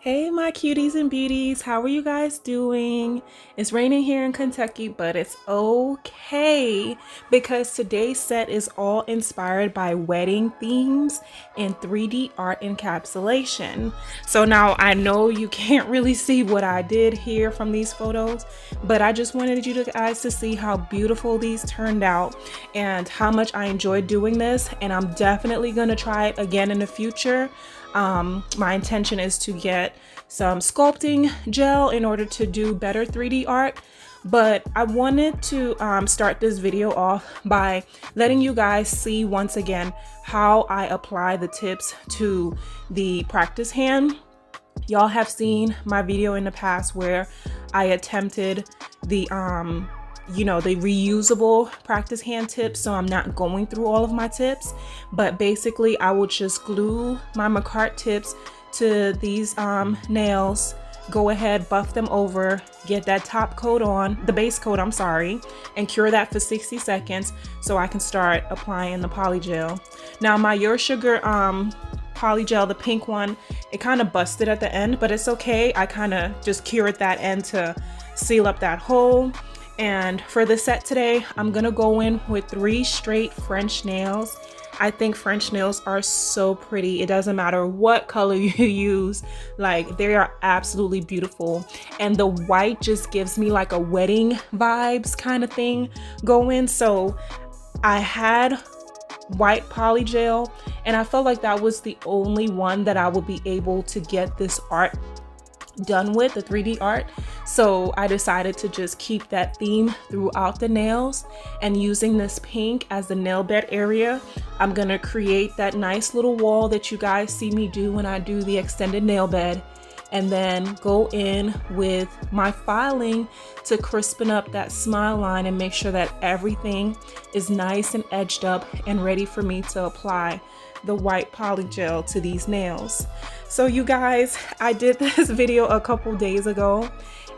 Hey my cuties and beauties, how are you guys doing? It's raining here in Kentucky, but it's okay because today's set is all inspired by wedding themes and 3D art encapsulation. So now I know you can't really see what I did here from these photos, but I just wanted you guys to see how beautiful these turned out and how much I enjoyed doing this, and I'm definitely gonna try it again in the future. My intention is to get some sculpting gel in order to do better 3D art, but I wanted to start this video off by letting you guys see once again how I apply the tips to the practice hand. Y'all have seen my video in the past where I attempted the the reusable practice hand tips, so I'm not going through all of my tips, but basically I will just glue my Makartt tips to these nails, go ahead, buff them over, get that top coat on, the base coat, I'm sorry, and cure that for 60 seconds so I can start applying the polygel. Now my Your Sugar polygel, the pink one, it kind of busted at the end, but it's okay. I kind of just cured that end to seal up that hole. And for the set today, I'm gonna go in with 3 straight French nails. I think French nails are so pretty. It doesn't matter what color you use, like they are absolutely beautiful. And the white just gives me like a wedding vibes kind of thing going. So I had white polygel and I felt like that was the only one that I would be able to get this art done with, the 3D art. So I decided to just keep that theme throughout the nails, and using this pink as the nail bed area, I'm gonna create that nice little wall that you guys see me do when I do the extended nail bed, and then go in with my filing to crispen up that smile line and make sure that everything is nice and edged up and ready for me to apply the white polygel to these nails. So you guys, I did this video a couple days ago,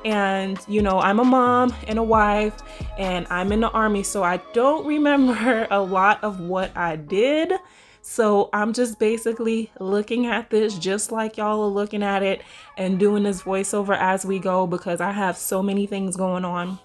and I'm a mom and a wife and I'm in the army, so I don't remember a lot of what I did. So I'm just basically looking at this just like y'all are looking at it and doing this voiceover as we go, because I have so many things going on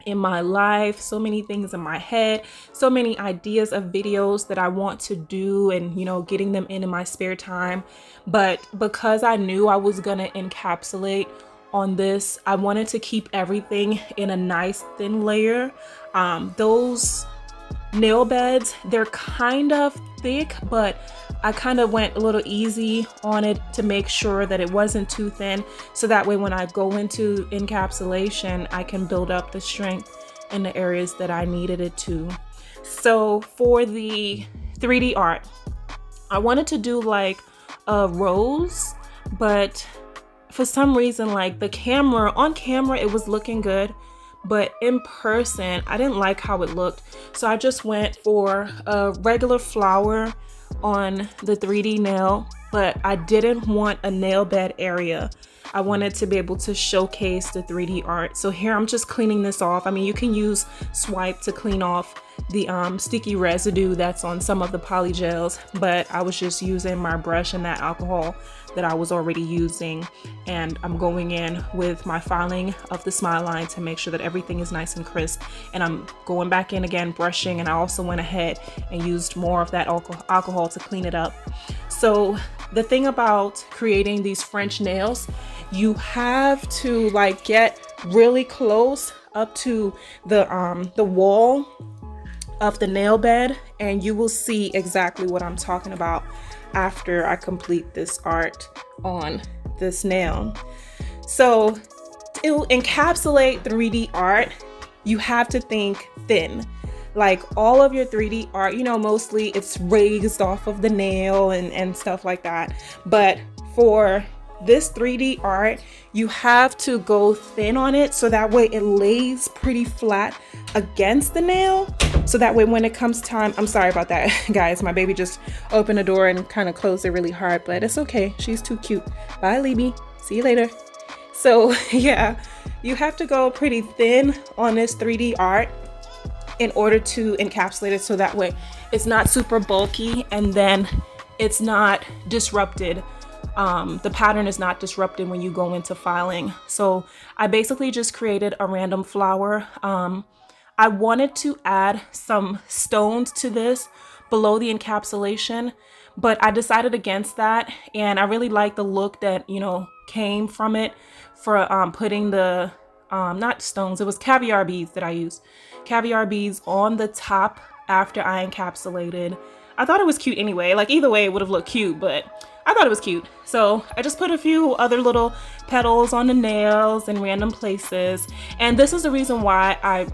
in my life, so many things in my head, so many ideas of videos that I want to do, and getting them in my spare time. But because I knew I was gonna encapsulate on this, I wanted to keep everything in a nice thin layer. Those nail beds, they're kind of thick, but I kind of went a little easy on it to make sure that it wasn't too thin, so that way when I go into encapsulation, I can build up the strength in the areas that I needed it to. So for the 3D art, I wanted to do like a rose, but for some reason, like on camera it was looking good, but in person I didn't like how it looked, so I just went for a regular flower on the 3D nail, but I didn't want a nail bed area. I wanted to be able to showcase the 3D art. So here I'm just cleaning this off. I mean, you can use swipe to clean off the sticky residue that's on some of the polygels, but I was just using my brush and that alcohol that I was already using, and I'm going in with my filing of the smile line to make sure that everything is nice and crisp, and I'm going back in again, brushing, and I also went ahead and used more of that alcohol to clean it up. So the thing about creating these French nails, you have to like get really close up to the wall of the nail bed, and you will see exactly what I'm talking about after I complete this art on this nail. So to encapsulate 3D art, you have to think thin. Like all of your 3D art, mostly it's raised off of the nail and stuff like that. But for this 3D art, you have to go thin on it, so that way it lays pretty flat against the nail. So that way when it comes time, I'm sorry about that guys, my baby just opened the door and kind of closed it really hard, but it's okay, she's too cute. Bye Libby, see you later. So yeah, you have to go pretty thin on this 3D art in order to encapsulate it, so that way it's not super bulky and then it's not disrupted the pattern is not disrupted when you go into filing. So I basically just created a random flower. I wanted to add some stones to this below the encapsulation, but I decided against that. And I really like the look that, you know, came from it for putting the, not stones, it was caviar beads that I used. Caviar beads on the top after I encapsulated. I thought it was cute anyway. Like either way, it would have looked cute, but I thought it was cute. So I just put a few other little petals on the nails in random places. And this is the reason why I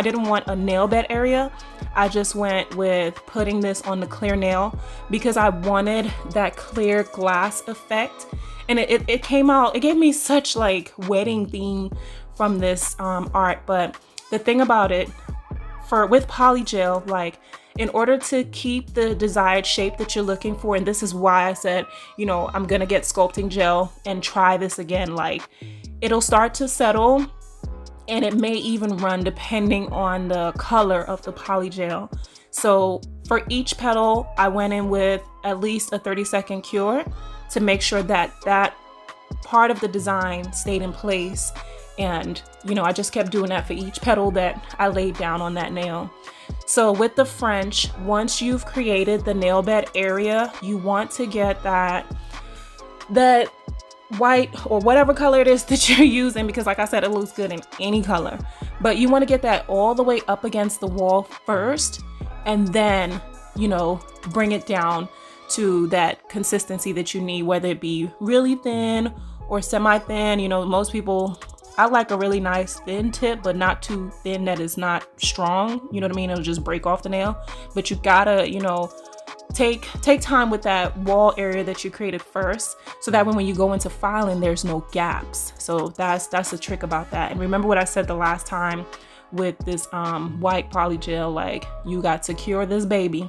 didn't want a nail bed area. I just went with putting this on the clear nail because I wanted that clear glass effect. And it came out, it gave me such like wedding theme from this art. But the thing about it, with Polygel, like in order to keep the desired shape that you're looking for, and this is why I said, you know, I'm gonna get sculpting gel and try this again, like it'll start to settle and it may even run depending on the color of the Polygel. So for each petal, I went in with at least a 30-second cure to make sure that that part of the design stayed in place. And, you know, I just kept doing that for each petal that I laid down on that nail. So with the French, once you've created the nail bed area, you want to get that white or whatever color it is that you're using, because like I said, it looks good in any color, but you want to get that all the way up against the wall first, and then, you know, bring it down to that consistency that you need, whether it be really thin or semi-thin. You know, most people, I like a really nice thin tip, but not too thin that is not strong. You know what I mean? It'll just break off the nail. But you gotta, you know, take time with that wall area that you created first, so that when you go into filing, there's no gaps. So that's the trick about that. And remember what I said the last time with this white Polygel, like you got to cure this baby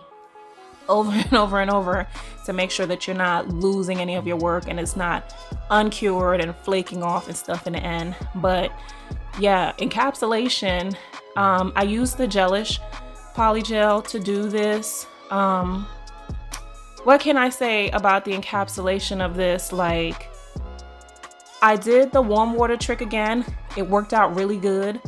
over and over and over to make sure that you're not losing any of your work and it's not uncured and flaking off and stuff in the end. But yeah, encapsulation, I used the gelish Polygel to do this. What can I say about the encapsulation of this? Like, I did the warm water trick again. It worked out really good.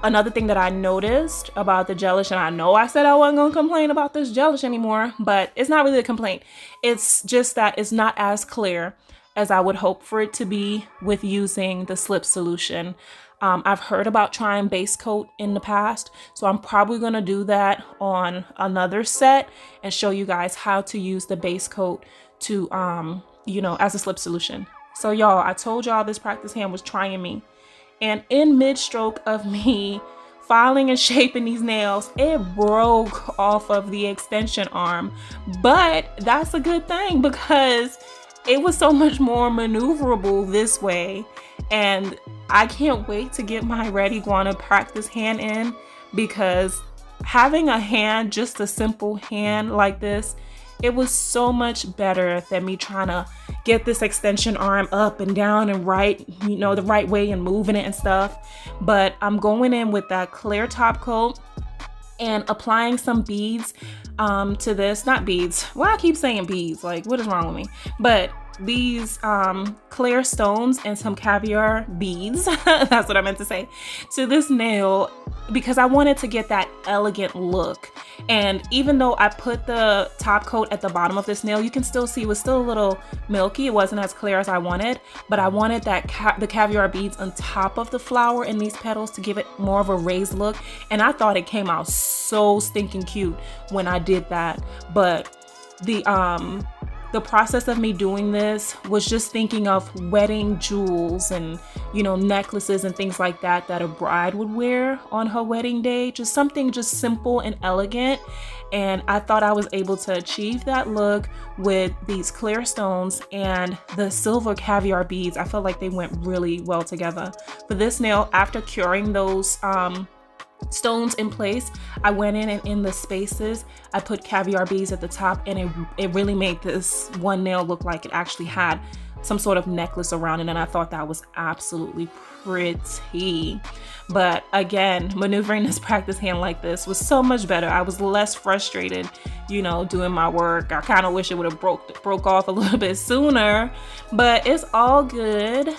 Another thing that I noticed about the gelish, and I know I said I wasn't gonna complain about this gelish anymore, but it's not really a complaint. It's just that it's not as clear as I would hope for it to be with using the slip solution. I've heard about trying base coat in the past, so I'm probably gonna do that on another set and show you guys how to use the base coat to, you know, as a slip solution. So y'all, I told y'all this practice hand was trying me. And in mid-stroke of me filing and shaping these nails, it broke off of the extension arm. But that's a good thing because it was so much more maneuverable this way. And I can't wait to get my Red Iguana practice hand in, because having a hand, just a simple hand like this, it was so much better than me trying to get this extension arm up and down and right, you know, the right way and moving it and stuff. But I'm going in with that clear top coat and applying some beads to this. Not beads. Why I keep saying beads? Like, what is wrong with me? But these clear stones and some caviar beads, that's what I meant to say, to this nail, because I wanted to get that elegant look. And even though I put the top coat at the bottom of this nail, you can still see it was still a little milky. It wasn't as clear as I wanted, but I wanted that the caviar beads on top of the flower and these petals to give it more of a raised look. And I thought it came out so stinking cute when I did that. But the process of me doing this was just thinking of wedding jewels and, you know, necklaces and things like that that a bride would wear on her wedding day. Just something just simple and elegant. And I thought I was able to achieve that look with these clear stones and the silver caviar beads. I felt like they went really well together. For this nail, after curing those stones in place, I went in and in the spaces I put caviar beads at the top, and it really made this one nail look like it actually had some sort of necklace around it, and I thought that was absolutely pretty. But again, maneuvering this practice hand like this was so much better. I was less frustrated, you know, doing my work. I kind of wish it would have broke off a little bit sooner, but it's all good.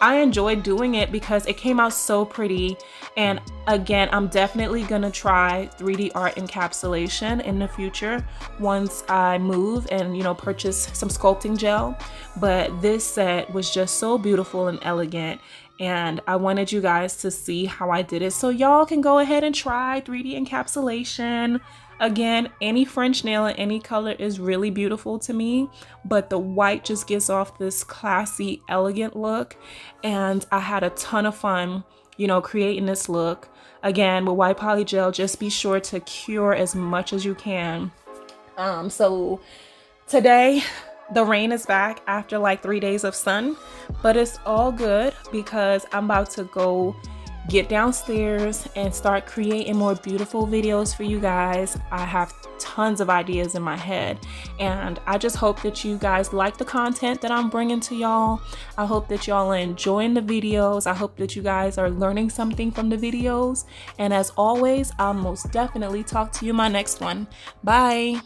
I enjoyed doing it because it came out so pretty. And again, I'm definitely gonna try 3D art encapsulation in the future once I move and, you know, purchase some sculpting gel. But this set was just so beautiful and elegant, and I wanted you guys to see how I did it, so y'all can go ahead and try 3D encapsulation. Again, any French nail in any color is really beautiful to me, but the white just gives off this classy, elegant look, and I had a ton of fun, you know, creating this look. Again, with white polygel, just be sure to cure as much as you can. So today, the rain is back after like 3 days of sun, but it's all good because I'm about to go get downstairs and start creating more beautiful videos for you guys. I have tons of ideas in my head, and I just hope that you guys like the content that I'm bringing to y'all. I hope that y'all are enjoying the videos. I hope that you guys are learning something from the videos, and as always, I'll most definitely talk to you in my next one. Bye.